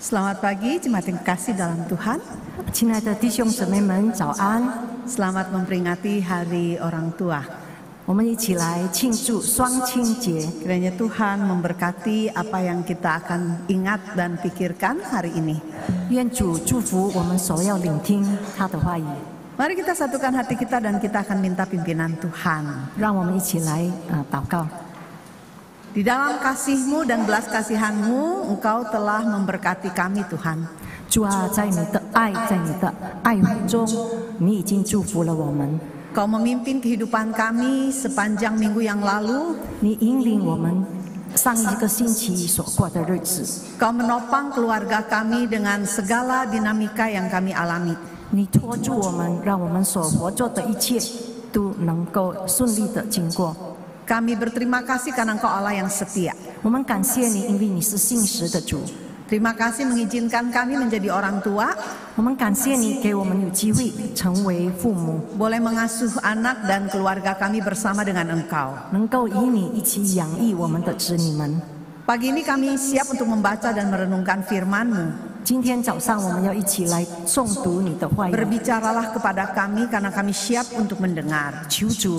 Selamat pagi, jemaat yang kasih dalam Tuhan. 亲爱的弟兄姊妹们，早安！ Selamat memperingati Hari Orang Tua. 我们一起来庆祝双亲节。 Kiranya Tuhan memberkati apa yang kita akan ingat dan pikirkan hari ini. 愿主祝福我们所要聆听他的话语。 Mari kita satukan hati kita dan kita akan minta pimpinan Tuhan. 让我们一起来祷告。 Di dalam kasih-Mu dan belas kasihan-Mu, Engkau telah memberkati kami Tuhan. 主啊，在你的爱中，你已经祝福了我们。 Kau memimpin kehidupan kami sepanjang minggu yang lalu. 你引领我们上一个星期所过的日子。 Kau menopang keluarga kami dengan segala dinamika yang kami alami. 你托住我们，让我们所活做的一切都能够顺利的经过。 Kami berterima kasih karena Engkau Allah yang setia. 我们感谢你，因为你是信实的主。 Terima kasih mengizinkan kami menjadi orang tua, 我们感谢你给我们有机会成为父母， boleh mengasuh anak dan keluarga kami bersama dengan Engkau. 能够与你一起养育我们的子女们。 Pagi ini kami siap untuk membaca dan merenungkan firman-Mu. 今天早上我们要一起来诵读你的话语， Berbicaralah kepada kami karena kami siap untuk mendengar. 求主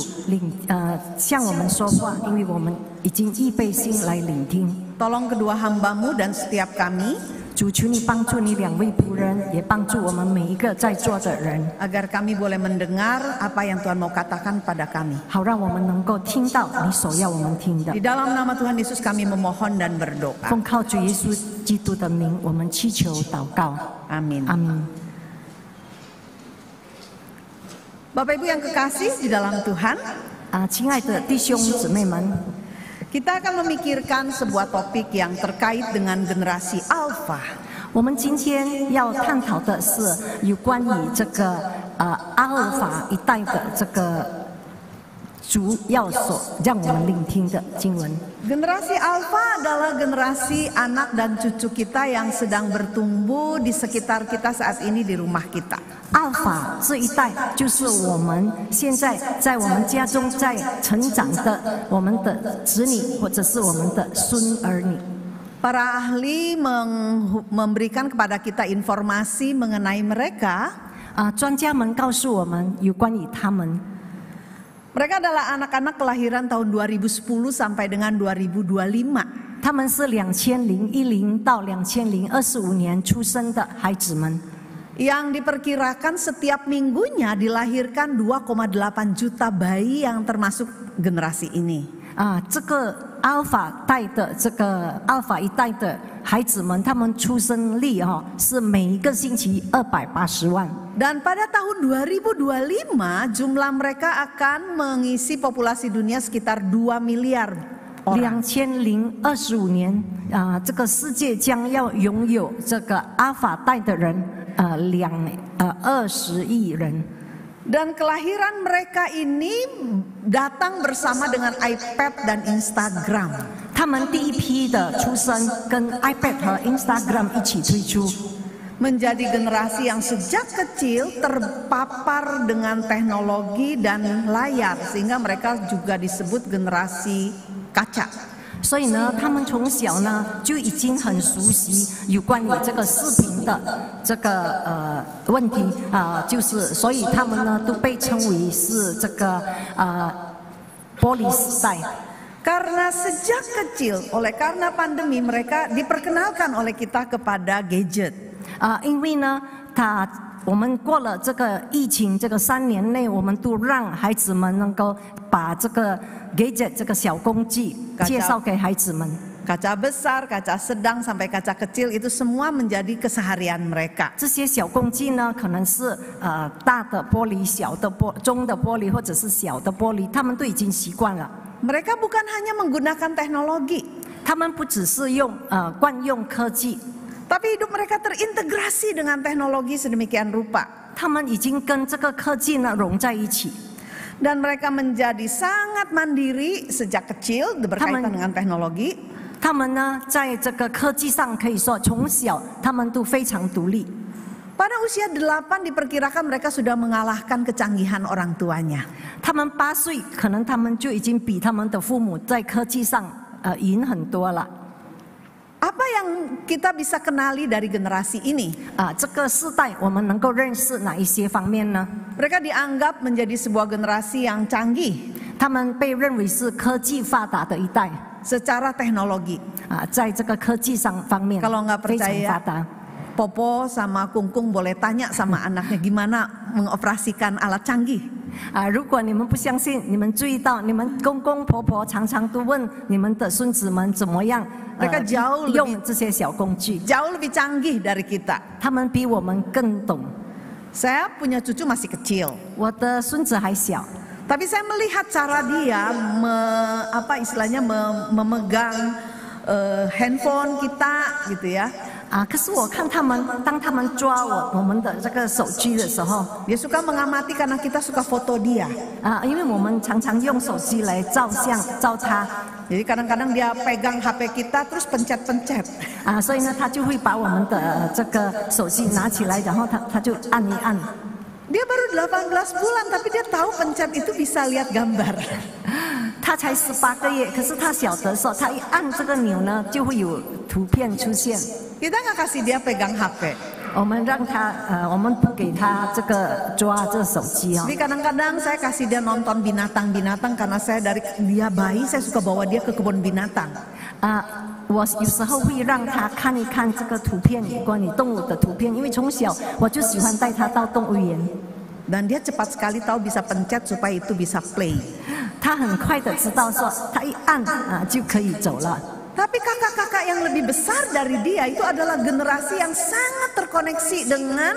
向我们说话，因为我们已经预备心来聆听。 Tolong kedua hamba-Mu dan setiap kami, 主，求你帮助你两位仆人，也帮助我们每一个在座的人， agar kami boleh mendengar apa yang Tuhan mau katakan pada kami. 好让我们能够听到你所要我们听的 Di。dalam nama Tuhan Yesus kami memohon dan berdoa. 奉靠主耶稣基督的名，我们祈求祷告， Amin. 阿明。 Bapak Ibu yang kekasih di dalam Tuhan, 亲爱的弟兄姊妹们。 kita akan memikirkan sebuah topik yang terkait dengan generasi Alpha. 我们今天要探讨的是有关于这个阿尔法一代的这个主要所让我们聆听的经文。 Generasi Alpha adalah generasi anak dan cucu kita yang sedang bertumbuh di sekitar kita saat ini di rumah kita. 阿尔法这一代就是我们现在在我们家中在成长的我们的子女或者是我们的孙儿女。 Para ahli memberikan kepada kita informasi mengenai mereka. 专家们告诉我们有关于他们。 Mereka adalah anak-anak kelahiran tahun 2010 sampai dengan 2025. 他们是2010到2025年出生的孩子们。 Yang diperkirakan setiap minggunya dilahirkan 2,8 juta bayi yang termasuk generasi ini. 这个阿尔法代的这个阿尔法一代的孩子们，他们出生率是每一个星期280万。 Dan pada tahun 2025 jumlah mereka akan mengisi populasi dunia sekitar 2 miliar orang. 2025年这个世界将要拥有这个阿尔法代的人20亿人。 Dan kelahiran mereka ini datang bersama dengan iPad dan Instagram. 他们第一批的出生跟 iPad 和 Instagram 一起推出。 Menjadi generasi yang sejak kecil terpapar dengan teknologi dan layar, sehingga mereka juga disebut generasi kaca. 所以呢，他们从小呢就已经很熟悉有关于这个视频的这个问题就是所以他们呢都被称为是这个玻璃时代。 Karena sejak kecil, karena pandemi mereka diperkenalkan oleh kita kepada gadget. 因为呢，我们过了这个疫情这个3年内，我们都让孩子们能够把这个 gadget 这个小工具介绍给孩子们。 Kaca besar, kaca sedang sampai kaca kecil itu semua menjadi keseharian mereka. 这些小工具呢，可能是大的玻璃、小的中的玻璃，或者是小的玻璃，他们都已经习惯了。 Mereka bukan hanya menggunakan teknologi, 他们不只是惯用科技。 tapi hidup mereka terintegrasi dengan teknologi sedemikian rupa. 他们已经跟这个科技呢融在一起。 Dan mereka menjadi sangat mandiri sejak kecil berkaitan dengan teknologi. 他们呢在这个科技上可以说从小他们都非常独立。 Pada usia 8 diperkirakan mereka sudah mengalahkan kecanggihan orang tuanya. 他们8岁，可能他们就已经比他们的父母在科技上赢很多了。Apa yang kita bisa kenali dari generasi ini? 这个世代我们能够认识哪一些方面呢？ Mereka dianggap menjadi sebuah generasi yang canggih 他们被认为是科技发达的一代 secara teknologi. 在这个科技上方面 Kalau nggak 非常 percaya, 发达。 Popo sama Kungkung boleh tanya sama anaknya gimana mengoperasikan alat canggih. 如果你们不相信，你们注意到你们公公婆婆常常都问你们的孙子们怎么样 Mereka jauh 用 lebih 这些小工具， jauh lebih canggih dari kita. 他们比我们更懂。 Saya punya cucu masih kecil, 我的孙子还小， tapi saya melihat cara dia memegang handphone kita gitu ya. 可是我看他们，当他们抓我们的这个手机的时候， Dia suka mengamati karena kita suka foto dia. 因为我们常常用手机来照相照他， Jadi kadang-kadang dia pegang HP kita terus pencet-pencet. 所以呢，他就会把我们的这个手机拿起来，然后他就按一按。 Dia baru 18 bulan tapi dia tahu pencet itu bisa lihat gambar. 他才18个月，可是他晓得说，他一按这个钮呢，就会有图片出现。 Kita nggak kasih dia pegang HP. 我们让他我们不给他这个抓这手机哦。 Tapi kadang-kadang saya kasih dia nonton binatang-binatang karena saya dari dia bayi saya suka bawa dia ke kebun binatang. 我有时候会让他看一看这个图片，关于动物的图片，因为从小我就喜欢带他到动物园。 Dan dia cepat sekali tahu bisa pencet supaya itu bisa play. 他很快的知道说，他一按就可以走了。 Tapi kakak-kakak yang lebih besar dari dia itu adalah generasi yang sangat terkoneksi dengan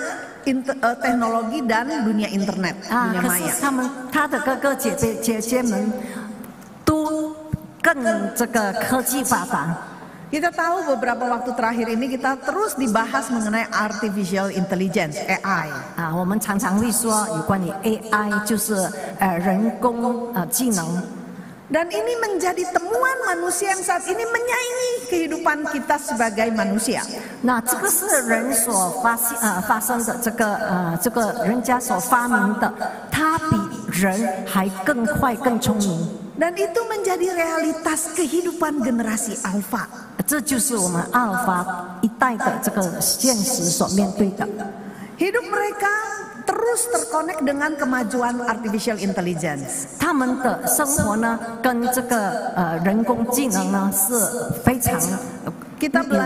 teknologi dan dunia internet, dunia 可 maya. 是他的哥哥姐姐们都更这个科技发达。 Kita tahu beberapa waktu terakhir ini kita terus dibahas mengenai artificial intelligence (AI). 我们常常会说有关于 AI， 就是人工技能。 Dan ini menjadi temuan manusia yang saat ini menyaingi kehidupan kita sebagai manusia. 那这个是人所发生的这个人家所发明的，它比人还更快更聪明。 Dan itu menjadi realitas kehidupan generasi Alpha. 这就是我们阿尔法一代的这个现实所面对的。 Hidup mereka terus terkonek dengan kemajuan artificial intelligence. 他们的生活呢，跟这个人工技能呢是非常有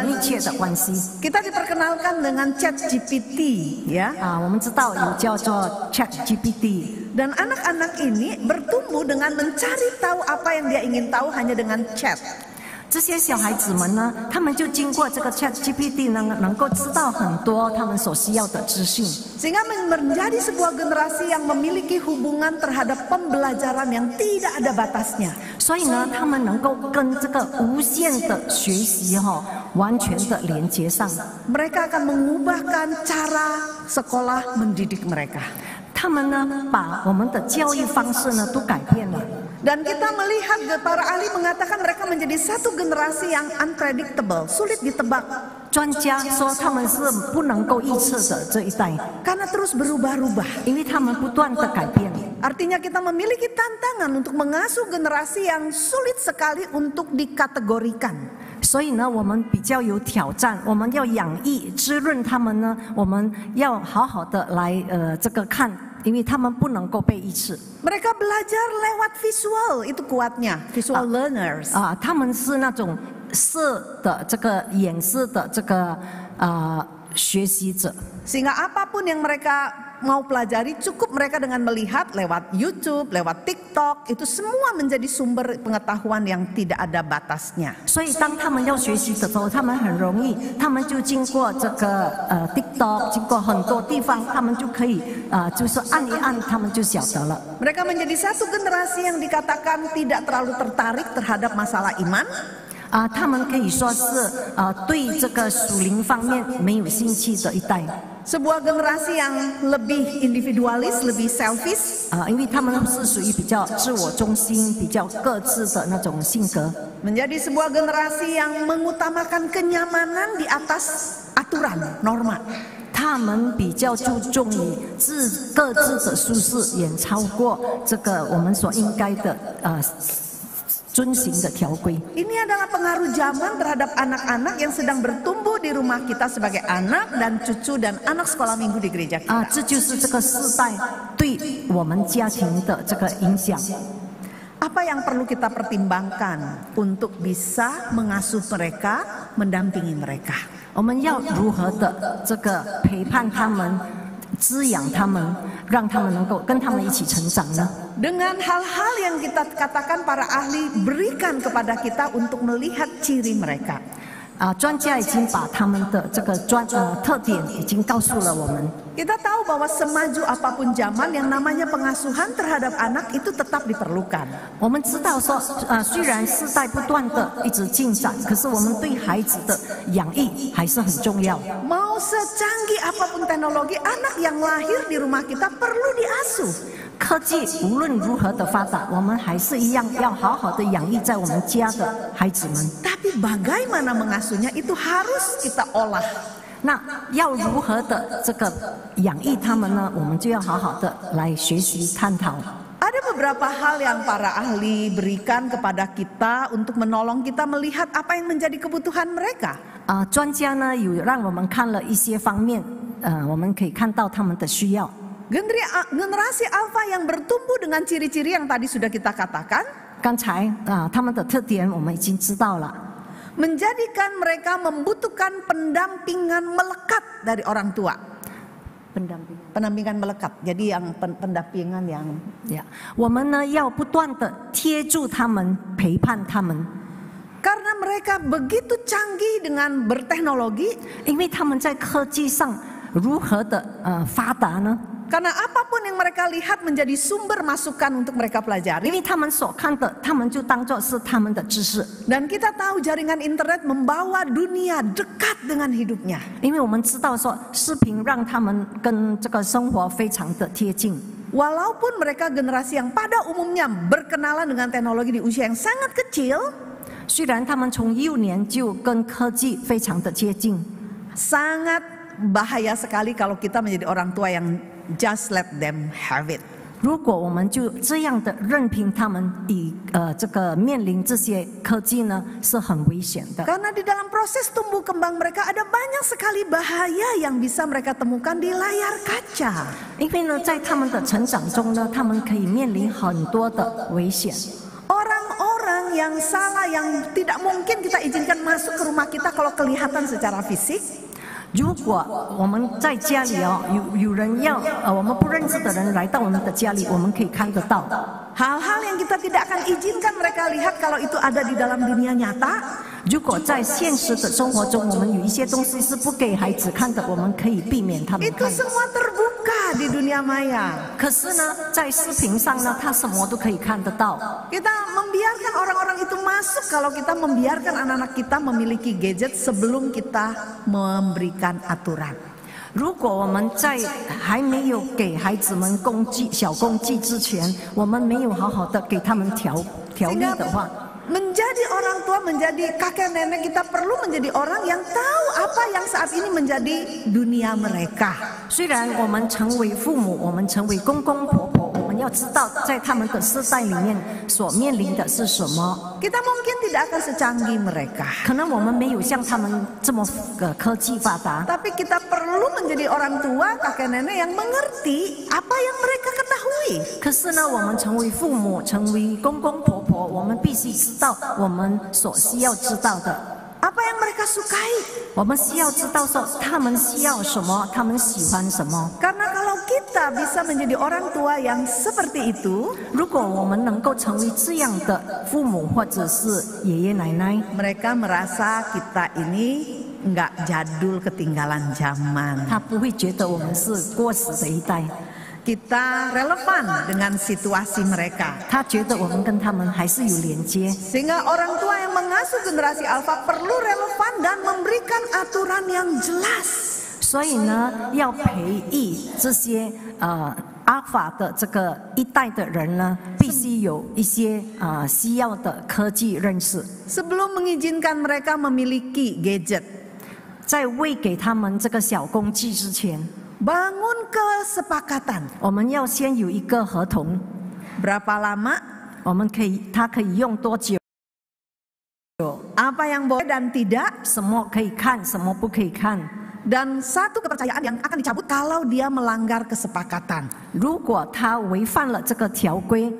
密切的关系。 Kita diperkenalkan dengan ChatGPT, ya. 我们知道有叫做 ChatGPT。 Dan anak-anak ini bertumbuh dengan mencari tahu apa yang dia ingin tahu hanya dengan chat. 这些小孩子们呢，他们就经过这个 ChatGPT 能够知道很多他们所需要的资讯， Sehingga menjadi sebuah generasi yang memiliki hubungan terhadap pembelajaran yang tidak ada batasnya. 所以呢，他们能够跟这个无限的学习完全的连接上。 Mereka akan mengubahkan cara sekolah mendidik mereka. 他们呢，把我们的教育方式呢都改变了。 Dan kita melihat para ahli mengatakan mereka menjadi satu generasi yang unpredictable, sulit ditebak. 专家说他们是不能够预测的这一代， Karena terus berubah-ubah. 因为他们不断的改变。 Artinya kita memiliki tantangan untuk mengasuh generasi yang sulit sekali untuk dikategorikan. 所以呢，我们比较有挑战，我们要养育、滋润他们呢，我们要好好的来这个看，因为他们不能够被预测。 Mereka belajar lewat visual, itu kuatnya, visual learners. 他们是那种色的这个演示的这个学习者。 Sehingga apapun yang mereka mau pelajari cukup mereka dengan melihat lewat YouTube, lewat TikTok, itu semua menjadi sumber pengetahuan yang tidak ada batasnya. 所以当他们要学习的时候，他们很容易，他们就经过这个TikTok， 经过很多地方，他们就可以就是按一按，他们就晓得了。 Mereka menjadi satu generasi yang dikatakan tidak terlalu tertarik terhadap masalah iman. 他们可以说是对这个属灵方面没有兴趣的一代。 Sebuah generasi yang lebih individualis, lebih selfish. 因为他们是属于比较自我中心、比较各自的那种性格。 Menjadi sebuah generasi yang mengutamakan kenyamanan di atas aturan, norma. 他们比较注重于各自的舒适，远超过这个我们所应该的遵行的条规。 Ini adalah pengaruh zaman terhadap anak-anak yang sedang bertumbuh di rumah kita sebagai anak dan cucu dan anak sekolah minggu di gereja kita. 这就是这个世代对我们家庭的这个影响。 Apa yang perlu kita pertimbangkan untuk bisa mengasuh mereka, mendampingi mereka? 我们要如何的这个陪伴他们、滋养他们，让他们能够跟他们一起成长呢？ Dengan hal-hal yang kita katakan para ahli berikan kepada kita untuk melihat ciri mereka. 专家已经把他们的这个特点已经告诉了我们。 Kita tahu bahwa semaju apapun zaman yang namanya pengasuhan terhadap anak itu tetap diperlukan. 我们知道说，虽然世代不断的一直进展，可是我们对孩子的养育还是很重要。 Mau secanggih apapun teknologi, anak yang lahir di rumah kita perlu diasuh. 科技无论如何的发达，我们还是一样要好好的养育在我们家的孩子们。 Tapi bagaimana mengasuhnya itu harus kita olah. 那要如何的这个养育他们呢？我们就要好好的来学习探讨。 Ada beberapa hal yang para ahli berikan kepada kita untuk menolong kita melihat apa yang menjadi kebutuhan mereka. 专家呢有让我们看了一些方面，我们可以看到他们的需要。 Generasi alfa yang bertumbuh dengan ciri-ciri yang tadi sudah kita katakan. 刚才他们的特点我们已经知道了。 Menjadikan mereka membutuhkan pendampingan melekat dari orang tua. Pendampingan melekat. Jadi yang pendampingan yang 我们呢要不断的贴住他们，陪伴他们。 Karena mereka begitu canggih dengan berteknologi. 因为他们在科技上如何的发达呢？ Karena apapun yang mereka lihat menjadi sumber masukan untuk mereka 因 pelajari. 为他们所看的，他们就当作是他们的知识。 Dan kita tahu jaringan internet membawa dunia dekat dengan hidupnya. 因为我们知道说，视频让他们跟这个生活非常的贴近。 Walaupun mereka generasi yang pada umumnya berkenalan dengan teknologi di usia yang sangat kecil. 虽然他们从幼年就跟科技非常的接近， Sangat bahaya sekali kalau kita menjadi orang tua yang just let them have it. 如果我们就这样的任凭他们这个面临这些科技呢，是很危险的。 Karena di dalam proses tumbuh kembang mereka ada banyak sekali bahaya yang bisa mereka temukan di layar kaca. 因为呢，在他们的成长中呢，他们可以面临很多的危险。 Orang-orang yang salah yang tidak mungkin kita izinkan masuk ke rumah kita kalau kelihatan secara fisik. 如果我们在家里有人要我们不认识的人来到我们的家里，我们可以看得到。 Hal-hal yang kita tidak akan izinkan mereka lihat kalau itu ada di dalam dunia nyata. 如果在现实的生活中，我们有一些东西是不给孩子看的，我们可以避免他们 Itu 看。 semua terbuka di dunia maya. 可是呢，在视频上呢，他什么都可以看得到。 Kita membiarkan orang-orang itu masuk kalau kita membiarkan anak-anak kita memiliki gadget sebelum kita memberikan aturan. 如果我们在还没有给孩子们小工具之前，我们没有好好的给他们条例的话， Menjadi orang tua, menjadi kakek nenek, kita perlu menjadi orang yang tahu apa yang saat ini menjadi dunia mereka. 虽然我们成为父母，我们成为公公婆婆，我们要知道在他们的世代里面所面临的是什么。 Kita mungkin tidak akan secanggih mereka. 可能我们没有像他们这么科技发达， Tapi kita perlu menjadi orang tua, kakek nenek yang mengerti apa yang mereka ketahui. 可是呢，我们成为父母，成为公公婆婆，我们必须知道我们所需要知道的。 Apa yang mereka sukai. 我们需要知道说他们需要什么，他们喜欢什么。 Karena kalau kita bisa menjadi orang tua yang seperti itu, 如果我们能够成为这样的父母或者是爷爷奶奶， mereka merasa kita ini nggak jadul ketinggalan zaman. 他不会觉得我们是过时的一代， Kita relevan dengan situasi mereka. 他觉得我们跟他们还是有连接。 Sehingga orang tua yang mengasuh generasi alfa perlu relevan dan memberikan aturan yang jelas. 所以呢，要培育这些阿法的这个一代的人呢，必须有一些需要的科技认识。 Sebelum mengizinkan mereka memiliki gadget, 在未给他们这个小工具之前， bangun kesepakatan. 我们要先有一个合同， Berapa lama 他可以用多久？ yang boleh dan tidak, 什么可以看，什么不可以看。 dan satu kepercayaan yang akan dicabut kalau dia melanggar kesepakatan. 如果他违反了这个条规，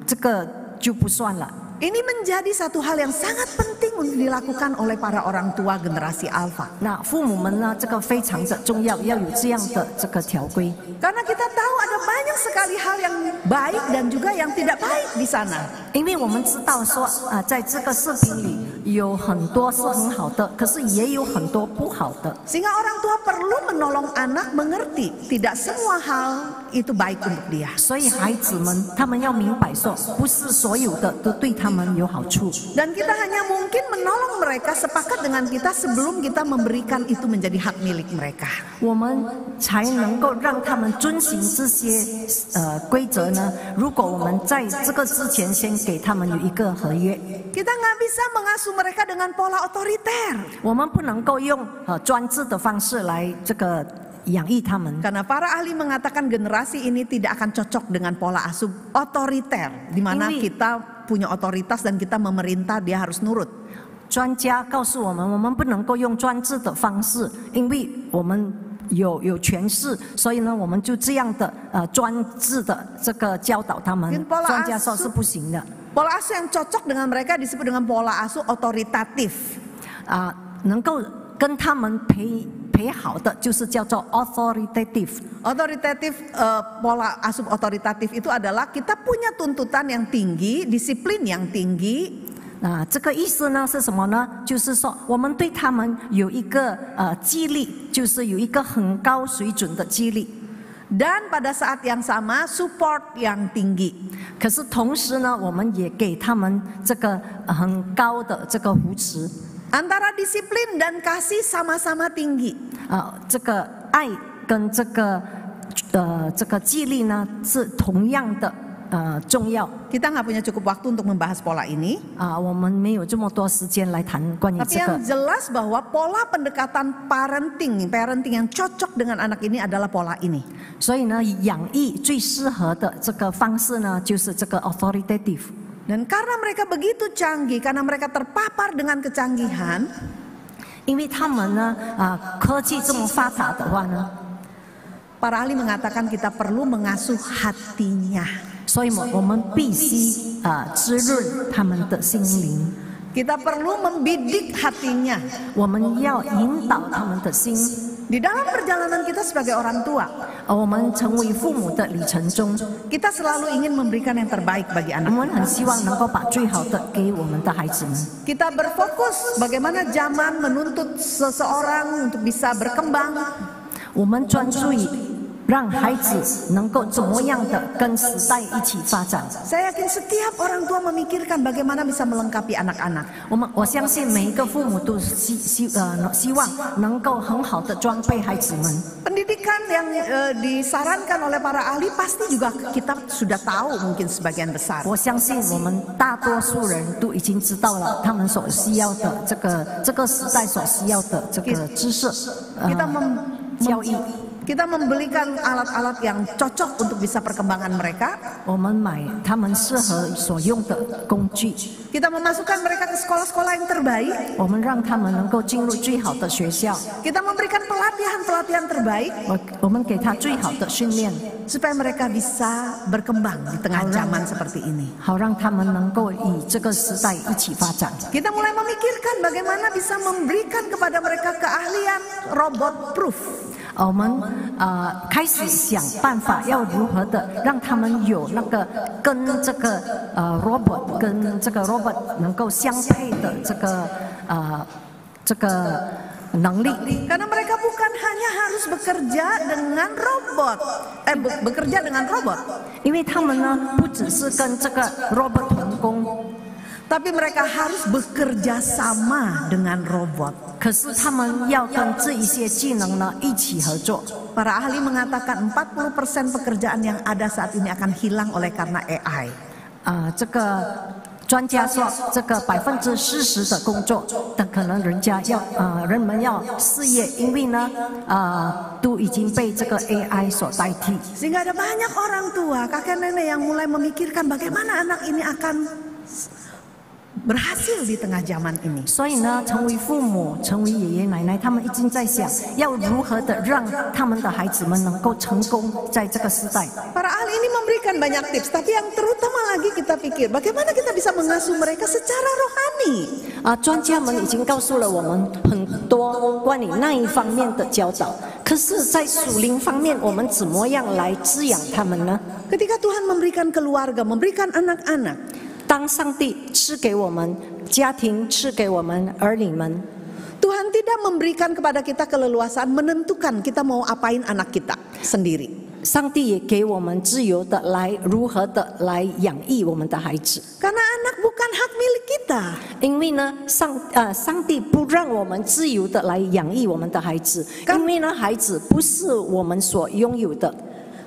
这个就不算了。 Ini menjadi satu hal yang sangat penting untuk dilakukan oleh para orang tua generasi Alpha. 那父母们呢，这个非常的重要，要有这样的这个条规。 Karena kita tahu ada banyak sekali hal yang baik dan juga yang tidak baik di sana. 因为我们知道说，在这个视频里有很多是很好的，可是也有很多不好的。 Sehingga orang tua perlu menolong anak mengerti tidak semua hal itu baik untuk dia. 所以孩子们他们要明白说，不是所有的都对他们有好处。 Dan kita hanya mungkin menolong mereka sepakat dengan kita sebelum kita memberikan itu menjadi hak milik mereka. 我们才能够让他们遵循这些规则呢。如果我们在这个之前先给他们有一个合约， Kita nggak bisa mengasuh mereka dengan pola otoriter. 我们不能够用专制的方式来这个养育他们。 Karena para ahli mengatakan generasi ini tidak akan cocok dengan pola asuh otoriter, di mana kita punya otoritas dan kita memerintah, dia harus nurut. 专家告诉我们，我们不能够用专制的方式，因为我们有权势，所以呢，我们就这样的专制的这个教导他们。专家说是不行的。 Pola asuh yang cocok dengan mereka disebut dengan pola asuh otoritatif. 能够跟他们陪好的，就是叫做 authoritative。 Otoritatif, pola asuh otoritatif itu adalah kita punya tuntutan yang tinggi, disiplin yang tinggi. 这个意思呢是什么呢？就是说我们对他们有一个激励，就是有一个很高水准的激励。 Dan pada saat yang sama support yang tinggi. 可是同时呢，我们也给他们这个很高的这个扶持。 Antara disiplin dan kasih sama-sama tinggi. 这个爱跟这个激励呢是同样的重要。 Kita nggak punya cukup waktu untuk membahas pola ini. 我们没有这么多时间来谈关于 Tapi 这 yang 个。 jelas bahwa pola pendekatan parenting yang cocok dengan anak ini adalah pola ini. 所以呢，养育最适合的这个方式呢，就是这个 authoritative。 Dan karena mereka begitu canggih, karena mereka terpapar dengan kecanggihan, 因为他们呢，科技这么发达的话呢， para ahli mengatakan kita perlu mengasuh hatinya. 所以我们必须滋润他们的心灵， Kita perlu membidik hatinya. 我们要引导他们的心。 Di dalam perjalanan kita sebagai orang tua, 我们成为父母的里程中， kita selalu ingin memberikan yang terbaik bagi 我 anak. 们很希望能够把最好的给我们的孩子们。 Kita berfokus bagaimana zaman menuntut seseorang untuk bisa berkembang. 我们专注于让孩子能够怎么样的跟时代一起发展。 Saya yakin setiap orang tua memikirkan bagaimana bisa melengkapi anak-anak. 我相信每一个父母都希望能够很好的装备孩子们。 Pendidikan yang disarankan oleh para ahli pasti juga kita sudah tahu mungkin sebagian besar. 我相信我们大多数人都已经知道了他们所需要的这个时代所需要的这个知识，教育。 Kita membelikan alat-alat yang cocok untuk bisa perkembangan mereka. 我们买他们适合所用的工具， Kita memasukkan mereka ke sekolah-sekolah yang terbaik. 我们让他们能够进入最好的学校， Kita memberikan pelatihan-pelatihan terbaik 我们给他最好的训练， supaya mereka bisa berkembang di tengah zaman seperti ini. 好让他们能够与这个时代一起发展。 Kita mulai memikirkan bagaimana bisa memberikan kepada mereka keahlian robot proof. 我们开始想办法要如何的让他们有那个跟这个robot 能够相配的这个能力。 Karena mereka bukan hanya harus bekerja dengan robot, bekerja dengan robot, 因为他们呢不只是跟这个 robot 同工， tapi mereka harus bekerja sama dengan robot. 可是他们要跟这一些技能呢一起合作。 Para ahli mengatakan 40% pekerjaan yang ada saat ini akan hilang oleh karena AI. 这个专家说，这个40%的工作的可能人们要失业，因为呢都已经被这个 AI 所代替。 Sehingga ada banyak orang tua, kakek nenek yang mulai memikirkan bagaimana anak ini akan berhasil di tengah zaman ini. 所以呢，成为父母、成为爷爷奶奶，他们已经在想要如何的让他们的孩子们能够成功在这个时代。 Para ahli ini memberikan banyak tips, tapi yang terutama lagi kita pikir bagaimana kita bisa mengasuh mereka secara rohani. 专家们已经告诉了我们很多关于那一方面的教导，可是，在属灵方面，我们怎么样来滋养他们呢？ Ketika Tuhan memberikan keluarga, memberikan anak-anak, 当上帝赐给我们家庭，赐给我们儿女们， Tuhan tidak memberikan kepada kita keleluasaan menentukan kita mau apain anak kita sendiri. 上帝也给我们自由的来如何的来养育我们的孩子。 Karena anak bukan hak milik kita. 因为呢，上帝不让我们自由的来养育我们的孩子，因为呢，孩子不是我们所拥有的。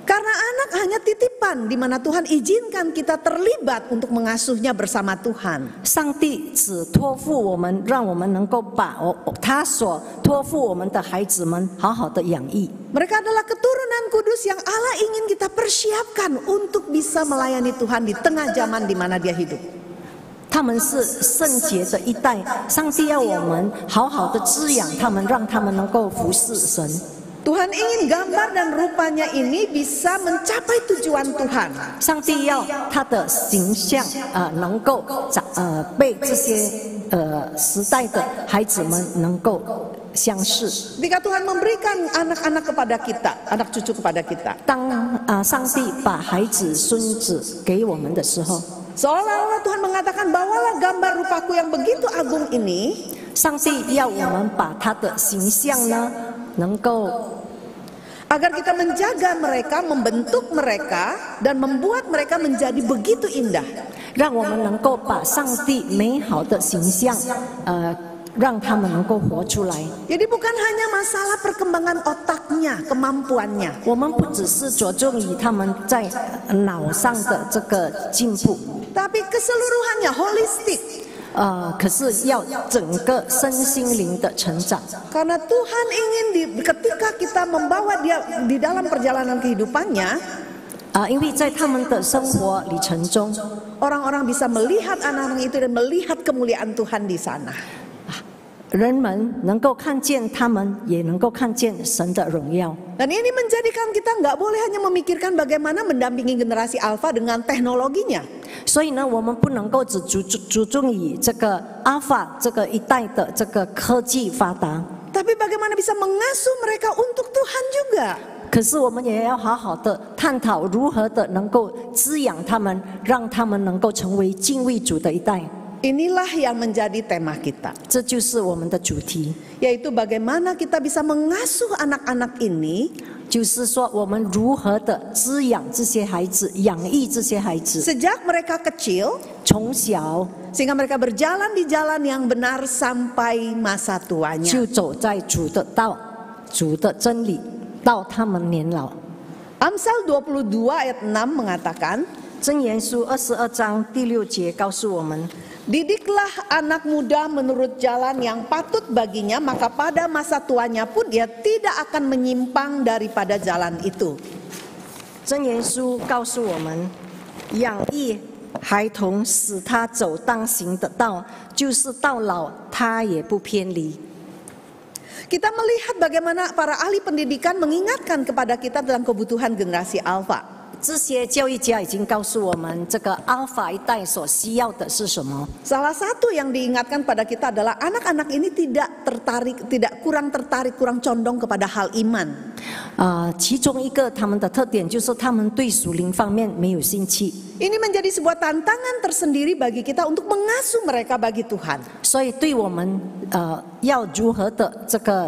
Karena anak hanya titipan di mana Tuhan izinkan kita terlibat untuk mengasuhnya bersama Tuhan. 上帝只托付我们，让我们能够把他所托付我们的孩子们好好的养育。 Mereka adalah keturunan kudus yang Allah ingin kita persiapkan untuk bisa melayani Tuhan di tengah zaman di mana dia hidup. 他们是圣洁的一代，上帝要我们好好的滋养他们，让他们能够服侍神。 Tuhan ingin gambar dan rupanya ini bisa mencapai tujuan Tuhan. 上帝要他的形象能够被这些时代的孩子们能够相似。 Ketika Tuhan memberikan anak-anak kepada kita, anak cucu kepada kita. 当上帝把孩子、孙子给我们的时候， Seolah-olah Tuhan mengatakan bawalah gambar rupaku yang begitu agung ini. 上帝要我们把他的形象呢，能够 agar kita menjaga mereka, membentuk mereka, dan membuat mereka menjadi begitu indah. 让我们能够把上帝美好的形象，让他们能够活出来。 Jadi bukan hanya masalah perkembangan otaknya, kemampuannya. 我们不只是着重于他们在脑上的这个进步， Tapi keseluruhannya, holistik. 可是要整个身心灵的成长。 Karena Tuhan ingin ketika kita membawa dia di dalam perjalanan kehidupannya, 因为在他们的生活里程中， orang-orang bisa melihat anak-anak itu dan melihat kemuliaan Tuhan di sana. 人们能够看见他们，也能够看见神的荣耀。 Dan ini menjadikan kita nggak boleh hanya memikirkan bagaimana mendampingi generasi Alpha dengan teknologinya. 所以呢，我们不能够只注重于这个阿法这个一代的这个科技发达， Tapi bagaimana bisa mengasuh mereka untuk Tuhan juga. 可是我们也要好好的探讨如何的能够滋养他们，让他们能够成为敬畏主的一代。 Inilah yang menjadi tema kita, 这就是我们的主题， yaitu bagaimana kita bisa mengasuh anak-anak ini 就是说我们如何的滋养这些孩子，养育这些孩子， sejak mereka kecil 从小 sehingga mereka berjalan di jalan yang benar sampai masa tuanya. 就走在主的道、主的真理，到他们年老。 Amsal 22 ayat 6 mengatakan, 箴言书22章第6节告诉我们。 Didiklah anak muda menurut jalan yang patut baginya, maka pada masa tuanya pun dia tidak akan menyimpang daripada jalan itu. 箴言书告诉我们，养育孩童，使他走当行的道，就是到老他也不偏离。 Kita melihat bagaimana para ahli pendidikan mengingatkan kepada kita tentang kebutuhan generasi Alpha. 这些教育家已经告诉我们，这个阿法一代所需要的是什么？ Salah satu yang diingatkan pada kita adalah anak-anak ini tidak kurang tertarik, kurang condong kepada hal iman. 其中一个他们的特点就是他们对属灵方面没有兴趣。 Ini menjadi sebuah tantangan tersendiri bagi kita untuk mengasuh mereka bagi Tuhan. 所以对我们要如何的这个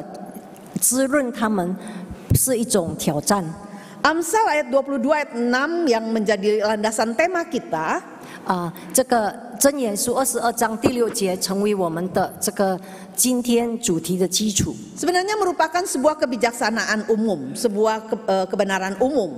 滋润他们，是一种挑战。 Amsal ayat 22 ayat 6 yang menjadi landasan tema kita. 这个箴言书22章第6节成为我们的这个今天主题的基础。 Sebenarnya merupakan sebuah kebijaksanaan umum, sebuah kebenaran umum.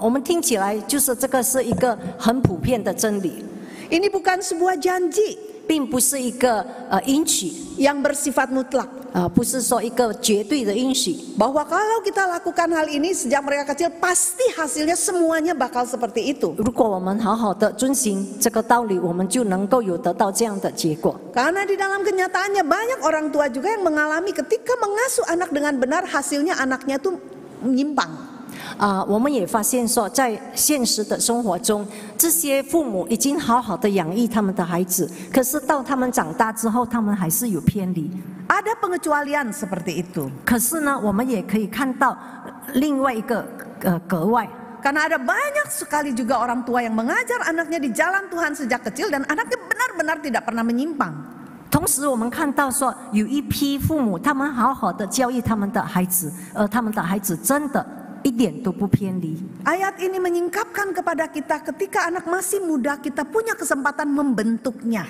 我们听起来就是这个是一个很普遍的真理， Ini bukan sebuah janji 并不是一个应许， yang bersifat mutlak. 不是说一个绝对的允许。 bahwa kalau kita lakukan hal ini sejak mereka kecil, pasti hasilnya semuanya bakal seperti itu. 如果我们好好的遵行这个道理，我们就能够有得到这样的结果。 Karena di dalam kenyataannya banyak orang tua juga yang mengalami ketika mengasuh anak dengan benar, hasilnya anaknya tuh menyimpang. 我们也发现说，在现实的生活中，这些父母已经好好的养育他们的孩子，可是到他们长大之后，他们还是有偏离。 Ada pengecualian seperti itu. 可是呢，我们也可以看到另外一个格外。 Karena ada banyak sekali juga orang tua yang mengajar anaknya di jalan Tuhan sejak kecil dan anaknya benar-benar tidak pernah menyimpang. 同时，我们看到说，有一批父母，他们好好的教育他们的孩子，而他们的孩子真的一点都不偏离。 Ayat ini menyingkapkan kepada kita ketika anak masih muda kita punya kesempatan membentuknya.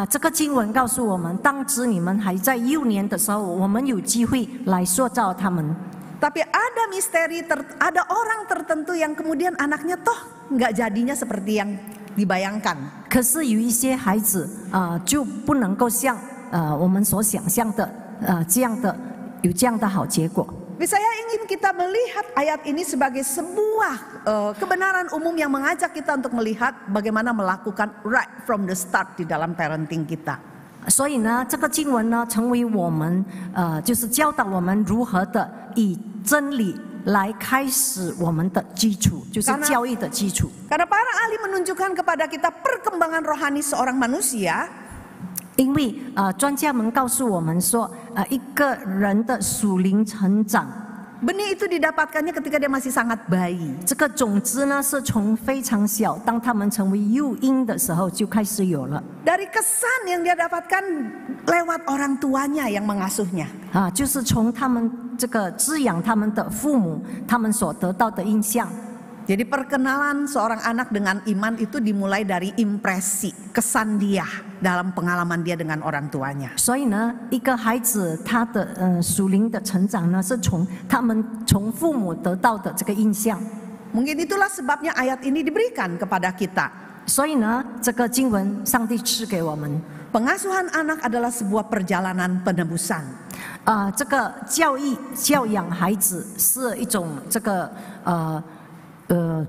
这个经文告诉我们，当知你们还在幼年的时候，我们有机会来塑造他们。 Tapi ada misteri, ada orang tertentu yang kemudian anaknya toh nggak jadinya seperti yang dibayangkan. 可是有一些孩子就不能够像我们所想象的这样的有这样的好结果。 Saya ingin kita melihat ayat ini sebagai sebuah kebenaran umum yang mengajak kita untuk melihat bagaimana melakukan right from the start di dalam parenting kita. 所以呢，这个经文呢，成为我们就是教导我们如何的以真理来开始我们的基础，就是教育的基础。 Karena para ahli menunjukkan kepada kita perkembangan rohani seorang manusia. 因为专家们告诉我们说，一个人的属灵成长， Benih itu didapatkannya ketika dia masih sangat bayi. 这个种子呢是从非常小，当他们成为幼婴的时候就开始有了。 Dari kesan yang dia dapatkan lewat orang tuanya yang mengasuhnya. 就是从他们这个滋养他们的父母，他们所得到的印象。 Jadi perkenalan seorang anak dengan iman itu dimulai dari impresi, kesan dia dalam pengalaman dia dengan orang tuanya. 所以呢，一个孩子他的属灵的成长呢，是从他们从父母得到的这个印象。 Mungkin itulah sebabnya ayat ini diberikan kepada kita. 所以呢，这个经文上帝赐给我们。 Pengasuhan anak adalah sebuah perjalanan penebusan. 这个教养孩子是一种这个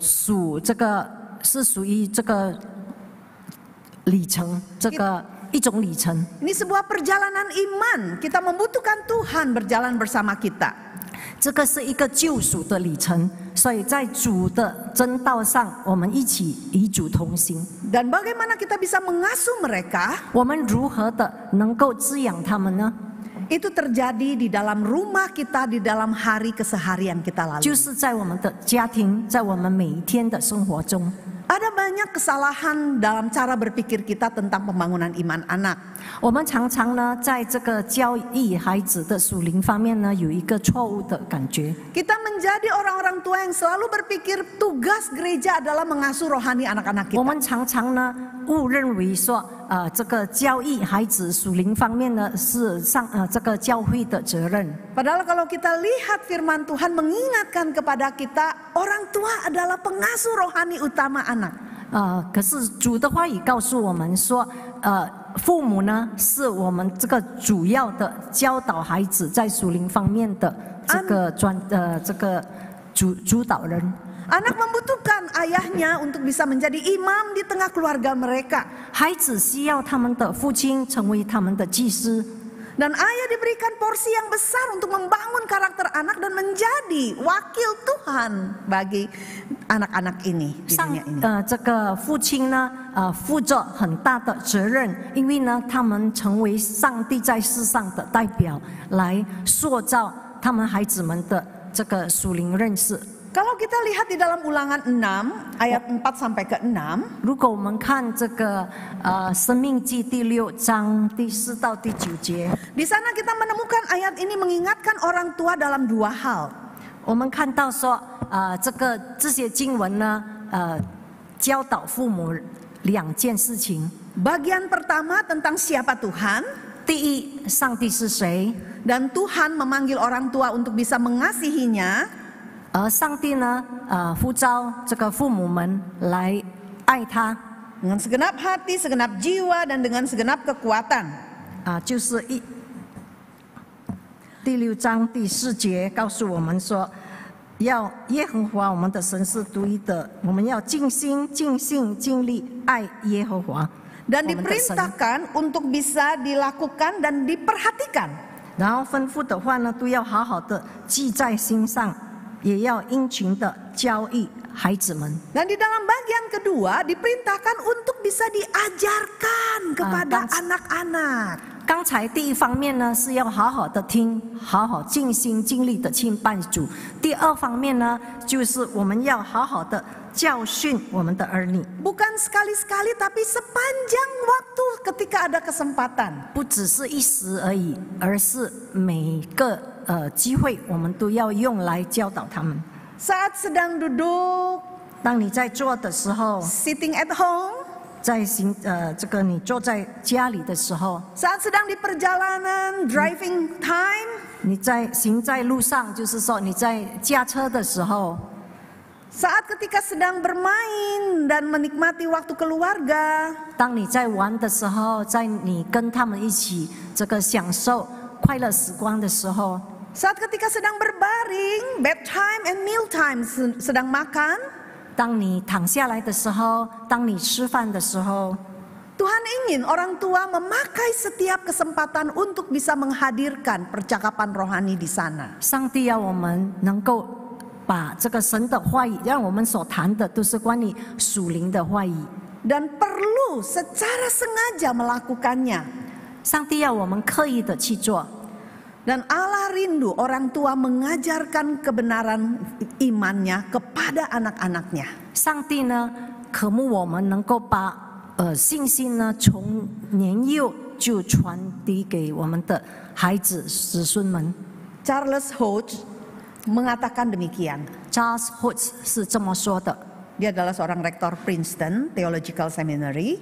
属于这个里程，这个一种里程。 Ini sebuah perjalanan iman. Kita membutuhkan Tuhan berjalan bersama kita. 这个是一个救赎的里程，所以在主的真道上，我们一起与主同行。 Dan bagaimana kita bisa mengasuh mereka? 我们如何的能够滋养他们呢？ Itu terjadi di dalam rumah kita, di dalam hari keseharian kita lalu. 就是在我们的家庭，在我们每一天的生活中。 Ada banyak kesalahan dalam cara berpikir kita tentang pembangunan iman anak. 我们常常呢，在这个教育孩子的属灵方面呢，有一个错误的感觉。 Kita menjadi orang-orang tua yang selalu berpikir tugas gereja adalah mengasuh rohani anak-anak 我 kita. 们常常呢误认为说，这个教育孩子属灵方面呢是这个教会的责任。 Padahal kalau kita lihat firman Tuhan mengingatkan kepada kita, orang tua adalah pengasuh rohani utama anak. 可是主的话语告诉我们说，父母呢是我们这个主要的教导孩子在属灵方面的这个主导人。 Anak membutuhkan ayahnya untuk bisa menjadi imam di tengah keluarga mereka. 孩子需要他们的父亲成为他们的祭司。 Dan ayah diberikan porsi yang besar untuk membangun karakter anak dan menjadi wakil Tuhan bagi anak-anak ini di dunia ini. 这个父亲呢，负着很大的责任，因为呢，他们成为上帝在世上的代表，来塑造他们孩子们的这个属灵认识。 Kalau kita lihat di dalam Ulangan 6 ayat 4 sampai ke 6, 如果我们看这个生命记第6章第4到第9节， di sana kita menemukan ayat ini mengingatkan orang tua dalam dua hal. 我们看到说，这些经文呢，教导父母2件事情。 Bagian pertama tentang siapa Tuhan, 第一，上帝是谁？ dan Tuhan memanggil orang tua untuk bisa mengasihinya. 而上帝呢，呼召这个父母们来爱他， Dengan segenap hati, segenap jiwa, dan dengan segenap kekuatan. 就是第6章第4节告诉我们说，要耶和华我们的神是独一的，我们要尽心、尽性、尽力爱耶和华。 Dan diperintahkan untuk bisa dilakukan dan diperhatikan. 然后吩咐的话呢，都要好好的记在心上，也要殷勤的教育孩子们。 Dan di dalam bagian kedua diperintahkan untuk bisa diajarkan kepada anak-anak. 刚才第一方面呢是要好好的听，好好尽心尽力的敬拜主。第2方面呢，就是我们要好好的教训我们的儿女。 Bukan sekali-sekali tapi sepanjang waktu ketika ada kesempatan. 不只是一时而已，而是每个机会我们都要用来教导他们。 Saat sedang duduk, 当你在做的时候， sitting at home, 在这个你坐在家里的时候， saat sedang di perjalanan, driving time, 你在行在路上，就是说你在驾车的时候， saat ketika sedang bermain dan menikmati waktu keluarga, 当你在玩的时候，在你跟他们一起这个享受快乐时光的时候， saat ketika sedang berbaring, bedtime and meal time, sedang makan, 当你躺下来的时候，当你吃饭的时候， Tuhan ingin orang tua memakai setiap kesempatan untuk bisa menghadirkan percakapan rohani di sana. 上帝要我们能够把这个神的话语，让我们所谈的都是关于属灵的话语， Dan perlu secara sengaja melakukannya. 上帝要我们刻意的去做。 Dan Allah rindu orang tua mengajarkan kebenaran imannya kepada anak-anaknya. 上帝呢，渴慕我们能够把信心呢，从年幼就传递给我们的孩子子孙们。 Charles Hodge mengatakan demikian. Charles Hodge 是这么说的， Dia adalah seorang rektor Princeton Theological Seminary.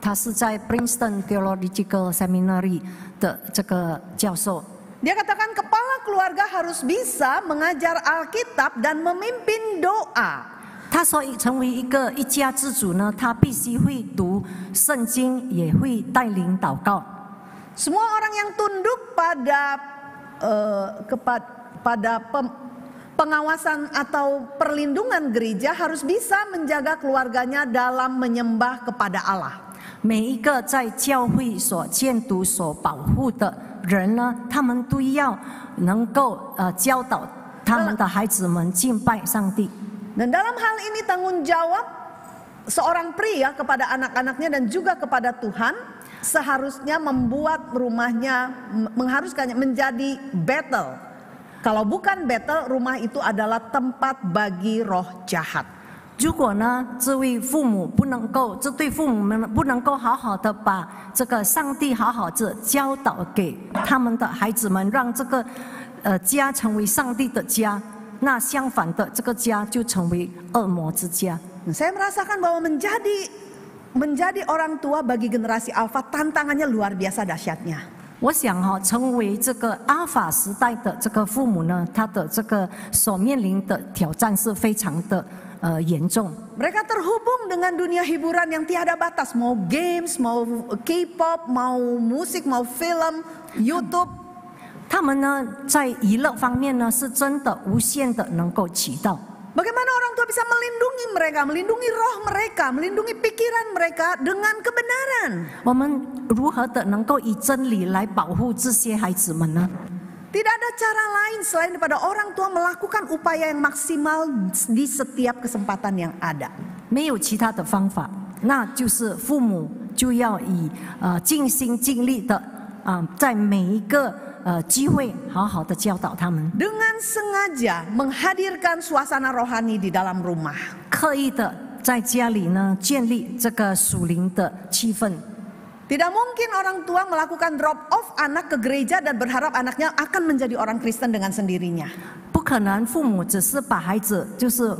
他是在 Princeton Theological Seminary 的这个教授。 Dia katakan kepala keluarga harus bisa mengajar Alkitab dan memimpin doa. 他说，成为一个一家之主呢，他必须会读圣经，也会带领祷告。 Semua orang yang tunduk pada pengawasan atau perlindungan gereja harus bisa menjaga keluarganya dalam menyembah kepada Allah. 每一个在教会所监督、所保护的人呢，他们都要能够教导他们的孩子们敬拜上帝。 Dan dalam hal ini tanggung jawab seorang pria kepada anak-anaknya dan juga kepada Tuhan seharusnya membuat rumahnya, mengharuskannya menjadi battle. Kalau bukan battle, rumah itu adalah tempat bagi roh jahat. 如果呢，这对父母们不能够好好的把这个上帝好好的教导给他们的孩子们，让这个家成为上帝的家，那相反的，这个家就成为恶魔之家。 Saya merasakan bahwa menjadi orang tua bagi generasi Alpha tantangannya luar biasa dahsyatnya. 我想成为这个阿法时代的这个父母呢，他的这个所面临的挑战是非常的严重。 Mereka terhubung dengan dunia hiburan yang tiada batas, mau games, mau K-pop, mau musik, mau film, YouTube. 他们呢，在娱乐方面呢，是真的无限的能够起到。 Bagaimana orang tua bisa melindungi mereka, melindungi roh mereka, melindungi pikiran mereka dengan kebenaran? 我们如何的能够以真理来保护这些孩子们呢？ Tidak ada cara lain selain daripada orang tua melakukan upaya yang maksimal di setiap kesempatan yang ada. 没有其他的方法，那就是父母就要以尽心尽力的在每一个机会好好的教导他们， Dengan sengaja menghadirkan suasana rohani di dalam rumah. 刻意的在家里呢建立这个属灵的气氛。 Tidak mungkin orang tua melakukan drop off anak ke gereja dan berharap anaknya akan menjadi orang Kristen dengan sendirinya. 不可能，父母只是把孩子就是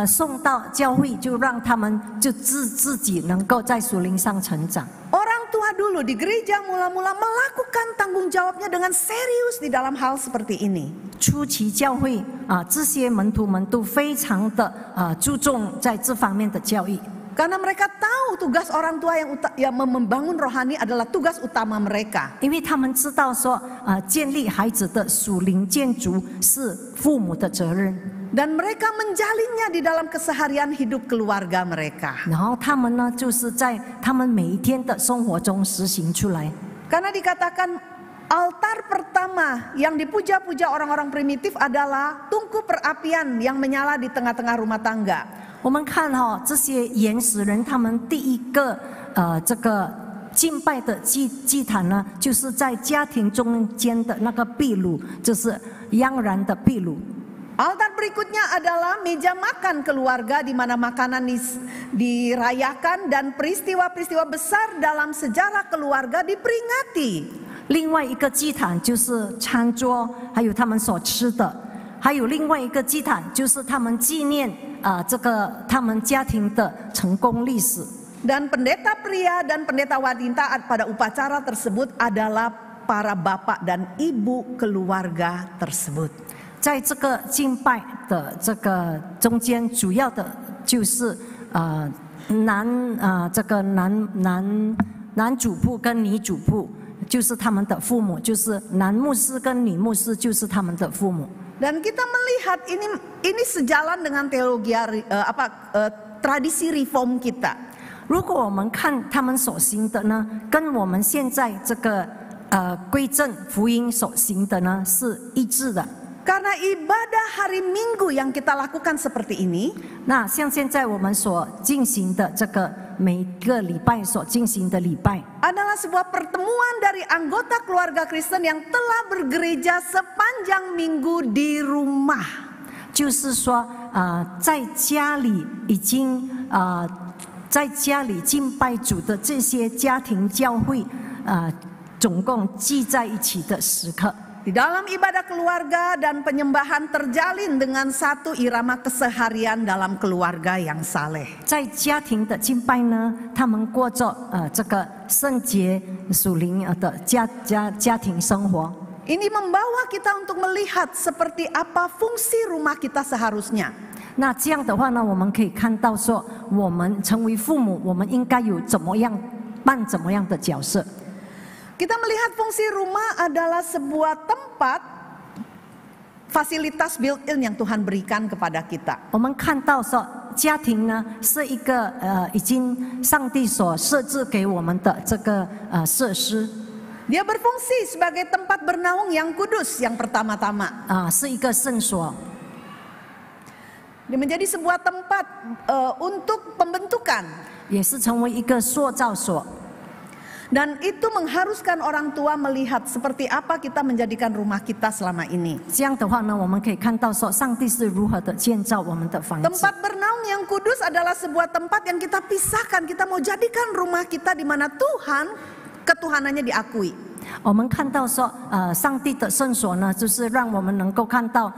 送到教会，就让他们就自己能够在属灵上成长。 Orang tua dulu di gereja mula-mula melakukan tanggung jawabnya dengan serius di dalam hal seperti ini. 初期教会这些门徒们都非常的注重在这方面的教育。Karena mereka tahu tugas orang tua yang membangun rohani adalah tugas utama mereka. 因为他们知道说，建立孩子的属灵建筑是父母的责任。 Dan mereka menjalinnya di dalam keseharian hidup keluarga mereka. 然后他们呢，就是在他们每一天的生活中实行出来。 Karena dikatakan altar pertama yang dipuja-puja orang-orang primitif adalah tungku perapian yang menyala di tengah-tengah rumah tangga. 我们看这些原始人，他们第一个这个敬拜的祭坛呢，就是在家庭中间的那个壁炉，就是央然的壁炉。 Altar berikutnya adalah meja makan keluarga di mana makanan dirayakan dan peristiwa-peristiwa besar dalam sejarah keluarga diperingati. 另外一个祭坛就是餐桌，还有他们所吃的；还有另外一个祭坛就是他们纪念这个他们家庭的成功历史。 Dan pendeta pria dan pendeta wanita pada upacara tersebut adalah para bapak dan ibu keluarga tersebut. 在这个敬拜的这个中间，主要的就是男主仆跟女主仆，就是他们的父母，就是男牧师跟女牧师，就是他们的父母。 Dan kita melihat ini sejalan dengan teologi tradisi reform kita. 如果我们看他们所行的呢，跟我们现在这个归正福音所行的呢是一致的。 Karena ibadah hari Minggu yang kita lakukan seperti ini, 那像现在我们所进行的这个每个礼拜所进行的礼拜， adalah sebuah pertemuan dari anggota keluarga Kristen yang telah bergereja sepanjang minggu di rumah. 就是说在家里已经在家里敬拜主的这些家庭教会总共聚在一起的时刻。 Di dalam ibadah keluarga dan penyembahan terjalin dengan satu irama keseharian dalam keluarga yang saleh. 在家庭的敬拜呢，他们过着这个圣洁属灵的家庭生活。 Ini membawa kita untuk melihat seperti apa fungsi rumah kita seharusnya. 那这样的话呢，我们可以看到说，我们成为父母，我们应该有怎么样的角色。 Kita melihat fungsi rumah adalah sebuah tempat fasilitas built-in yang Tuhan berikan kepada kita. 我们看到说，家庭呢是一个已经上帝所设置给我们的这个设施。 Dia berfungsi sebagai tempat bernaung yang kudus yang pertama-tama. 是一个圣所。 Dia menjadi sebuah tempat untuk pembentukan. 也是成为一个塑造所。 Dan itu mengharuskan orang tua melihat seperti apa kita menjadikan rumah kita selama ini. 这样的话呢，我们可以看到说，上帝是如何的建造我们的房子。 Tempat bernaung yang kudus adalah sebuah tempat yang kita pisahkan. Kita mau jadikan rumah kita di mana Tuhan ketuhanannya diakui. 我们看到说，上帝的圣所呢，就是让我们能够看到，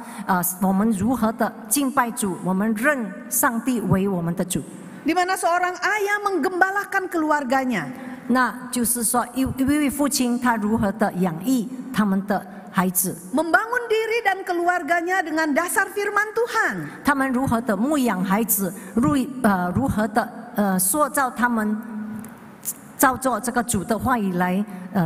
我们如何的敬拜主，我们认上帝为我们的主。 Di mana seorang ayah menggembalakan keluarganya. 那就是说，一位父亲他如何的养育他们的孩子， Membangun diri dan keluarganya dengan dasar firman Tuhan. 他们如何的牧养孩子，如何的塑造他们，照着这个主的话语来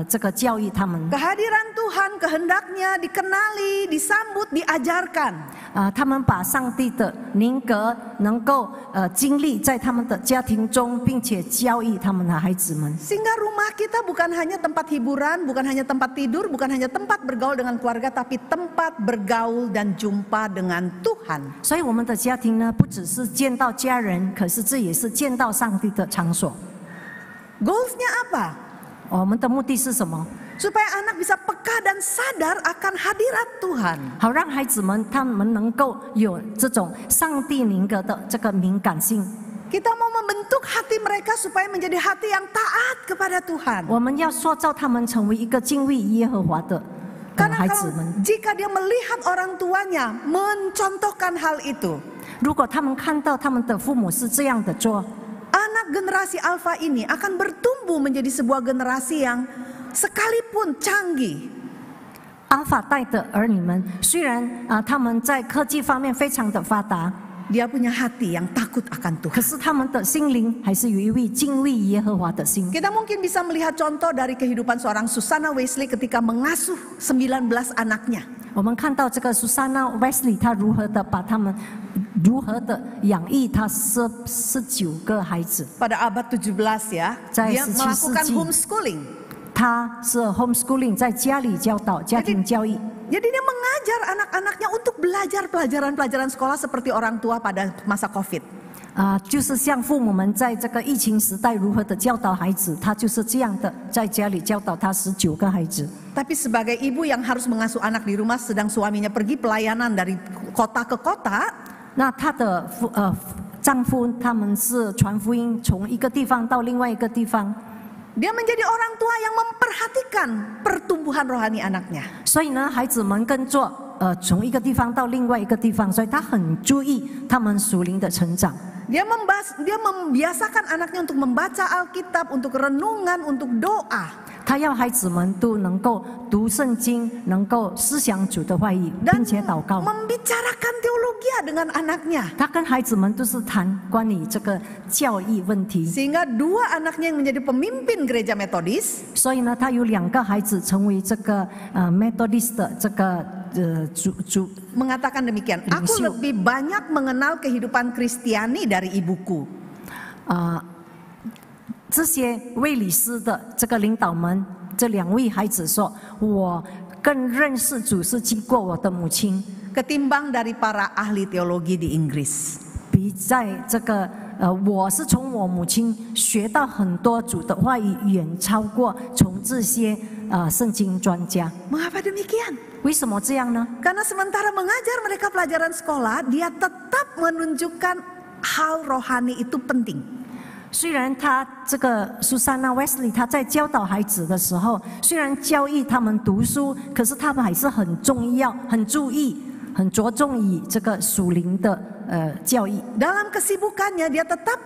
这个教育他们。 Kehadiran Tuhan, kehendaknya dikenali, disambut, diajarkan. 他们把上帝的灵格能够经历在他们的家庭中，并且教育他们的孩子们。 Sehingga rumah kita bukan hanya tempat hiburan, bukan hanya tempat tidur, bukan hanya tempat bergaul dengan keluarga, tapi tempat bergaul dan jumpa dengan Tuhan. 所以我们的家庭呢，不只是见到家人，可是这也是见到上帝的场所。 Goalsnya apa? 我们的目的是什么？ Supaya anak bisa peka dan sadar akan hadirat Tuhan. 好让孩子们他们能够有这种上帝灵格的这个敏感性。 Kita mau membentuk hati mereka supaya menjadi hati yang taat kepada Tuhan. 我们要塑造他们成为一个敬畏耶和华的孩子们。 Jika dia melihat orang tuanya mencontohkan hal itu, 如果他们看到他们的父母是这样的做， anak generasi Alpha ini akan bertumbuh menjadi sebuah generasi yang sekalipun canggih, 阿法代的儿女们虽然他们在科技方面非常的发达， dia punya hati yang takut akan 可 Tuhan. 是他们的心灵还是有一位敬畏耶和华的心。 Kita mungkin bisa melihat contoh dari kehidupan seorang Susana Wesley ketika mengasuh 19 anaknya. 我们看到这个 Susana Wesley 他如何的把他们如何的养育他19个孩子。 Pada abad 17 ya, dia 在17 melakukan 世纪。 homeschooling. 他是 homeschooling 在家里教导家庭教育。 Jadi dia mengajar anak-anaknya untuk belajar pelajaran-pelajaran sekolah seperti orang tua pada masa COVID. 就是像父母们在这个疫情时代如何的教导孩子，他就是这样的在家里教导他19个孩子。 Tapi sebagai ibu yang harus mengasuh anak di rumah sedang suaminya pergi pelayanan dari kota ke kota, 那她的丈夫他们是传福音，从一个地方到另外一个地方。 dia menjadi orang tua yang memperhatikan pertumbuhan rohani anaknya. 所以呢，孩子们跟着从一个地方到另外一个地方，所以他很注意他们属灵的成长。 Dia membiasakan anaknya untuk membaca Alkitab, untuk renungan, untuk doa. 他要孩子们都能够读圣经，能够思想主的话语，并且祷告。 membicarakan teologia dengan anaknya. 他跟孩子们都是谈关于这个教义问题。 Sehingga 2 anaknya yang menjadi pemimpin gereja Metodis. 所以呢，他有2个孩子成为这个Methodist 的这个mengatakan demikian. Aku lebih banyak mengenal kehidupan Kristiani dari ibuku. 这些卫理师的这个领导们，这2位孩子说：“我更认识主是经过我的母亲， ketimbang dari para ahli teologi di Inggris. 比在这个我是从我母亲学到很多主的话语，远超过从这些圣经专家。 Mengapa demikian? 为什么这样呢？ Karena sementara mengajar mereka pelajaran sekolah, dia tetap menunjukkan hal rohani itu penting. 虽然他这个苏珊娜 Wesley 他在教导孩子的时候，虽然教育他们读书，可是他们还是很重要、很注意、很着重于这个属灵的教育。 Dalam kesibukannya dia tetap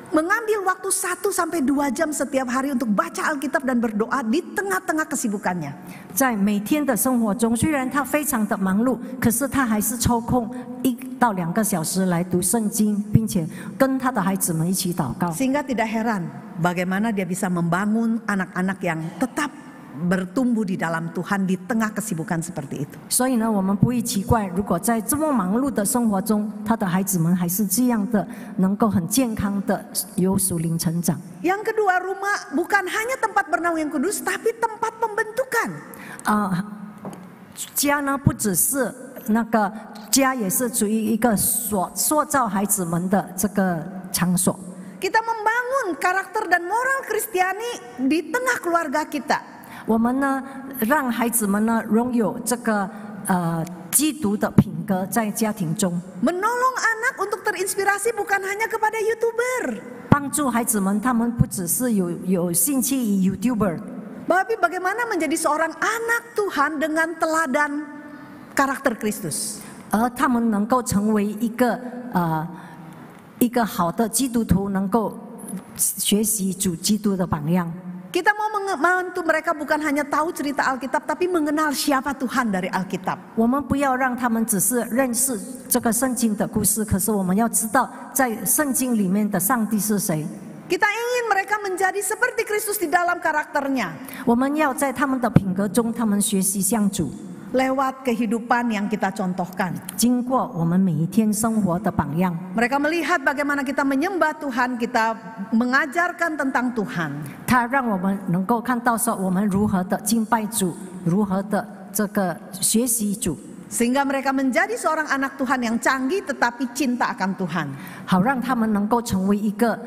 mengambil waktu 1 sampai 2 jam setiap hari untuk baca Alkitab dan berdoa di tengah-tengah kesibukannya. 在每天的生活中，虽然他非常的忙碌，可是他还是抽空1到2个小时来读圣经，并且跟他的孩子们一起祷告。 Sehingga tidak heran bagaimana dia bisa membangun anak-anak yang tetap bertumbuh di dalam Tuhan di tengah kesibukan seperti itu. 所以呢，我们不会奇怪，如果在这么忙碌的生活中，他的孩子们还是这样的，能够很健康的有属灵成长。 Yang kedua, rumah bukan hanya tempat bernaung yang kudus, tapi tempat pembentukan. 家呢不只是那个家，也是属于一个塑造孩子们的这个场所。 Kita membangun karakter dan moral Kristiani di tengah keluarga kita. 我们呢，让孩子们呢拥有这个基督的品格在家庭中， Menolong anak untuk terinspirasi bukan hanya kepada YouTuber, 帮助孩子们，他们不只是有兴趣于 YouTuber， tapi bagaimana menjadi seorang anak Tuhan dengan teladan karakter Kristus. 而他们能够成为一个好的基督徒，能够学习主基督的榜样。 Kita mau membantu mereka bukan hanya tahu cerita Alkitab, tapi mengenal siapa Tuhan dari Alkitab. 我们不要让他们只是认识这个圣经的故事，可是我们要知道，在圣经里面的上帝是谁。 Kita ingin mereka menjadi seperti Kristus di dalam karakternya. 我们要在他们的品格中，他们学习像主， Lewat kehidupan yang kita contohkan. 经过我们每一天生活的榜样。 Mereka melihat bagaimana kita menyembah Tuhan, kita mengajarkan tentang Tuhan. 他让我们能够看到说，我们如何的敬拜主，如何的这个学习主， Sehingga mereka menjadi seorang anak Tuhan yang canggih tetapi cinta akan Tuhan. 好让他们能够成为一个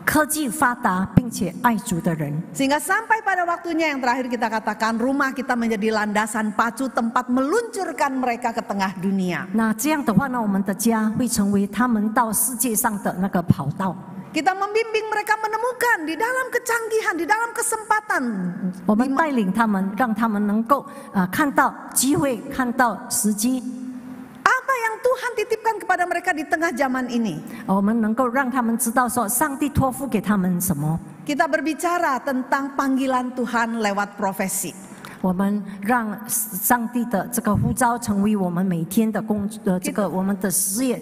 科技发达并且爱主的人。 Sehingga sampai pada waktunya yang terakhir kita katakan, rumah kita menjadi landasan pacu tempat meluncurkan mereka ke tengah dunia. 那这样的话呢，我们的家会成为他们到世界上的那个跑道。 Kita membimbing mereka menemukan di dalam kecanggihan, di dalam kesempatan. 我们带领他们，让他们能够看到机会，看到时机。 Apa yang Tuhan titipkan kepada mereka di tengah zaman ini? 我们能够让他们知道说，上帝托付给他们什么。 Kita berbicara tentang panggilan Tuhan lewat profesi. 我们让上帝的这个呼召成为我们每天的这个我们的事业。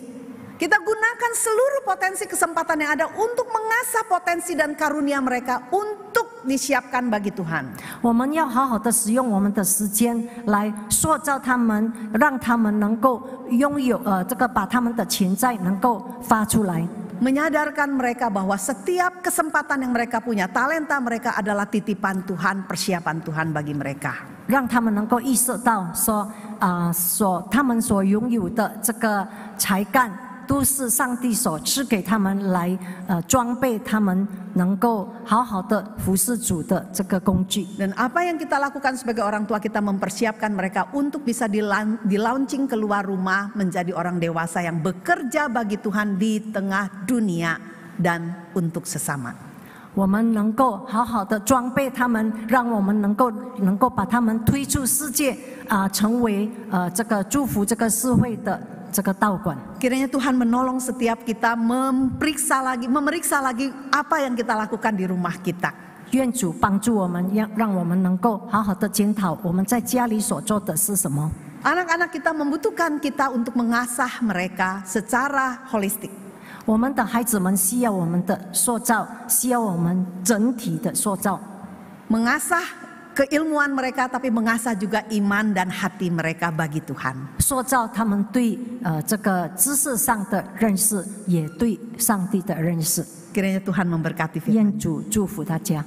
Kita gunakan seluruh potensi kesempatan yang ada untuk mengasah potensi dan karunia mereka untuk disiapkan bagi Tuhan. 我们要好好的使用我们的时间来塑造他们，让他们能够拥有这个把他们的潜在能够发出来。 Menyadarkan mereka bahwa setiap kesempatan yang mereka punya, talenta mereka adalah titipan Tuhan, persiapan Tuhan bagi mereka. 让他们能够意识到说，他们所拥有的这个才干，都是上帝所赐给他们来装备他们能够好好的服侍主的这个工具。 Dan apa yang kita lakukan sebagai orang tua, kita mempersiapkan mereka untuk bisa di-launching keluar rumah menjadi orang dewasa yang bekerja bagi Tuhan di tengah dunia dan untuk sesama. 我们能够好好的装备他们，让我们能够把他们推出世界成为这个祝福这个社会的这个道馆。 Kiranya Tuhan menolong setiap kita memeriksa lagi apa yang kita lakukan di rumah kita. 愿主帮助我们，让我们能够好好的检讨我们在家里所做的是什么。 Anak-anak kita membutuhkan kita untuk mengasah mereka secara holistik. 我们的孩子们需要我们的塑造，需要我们整体的塑造。 Mengasah keilmuan mereka, tapi mengasah juga iman dan hati mereka bagi Tuhan. 塑造他们对这个知识上的认识，也对上帝的认识。 Kiranya Tuhan memberkati firman. 愿主祝福大家。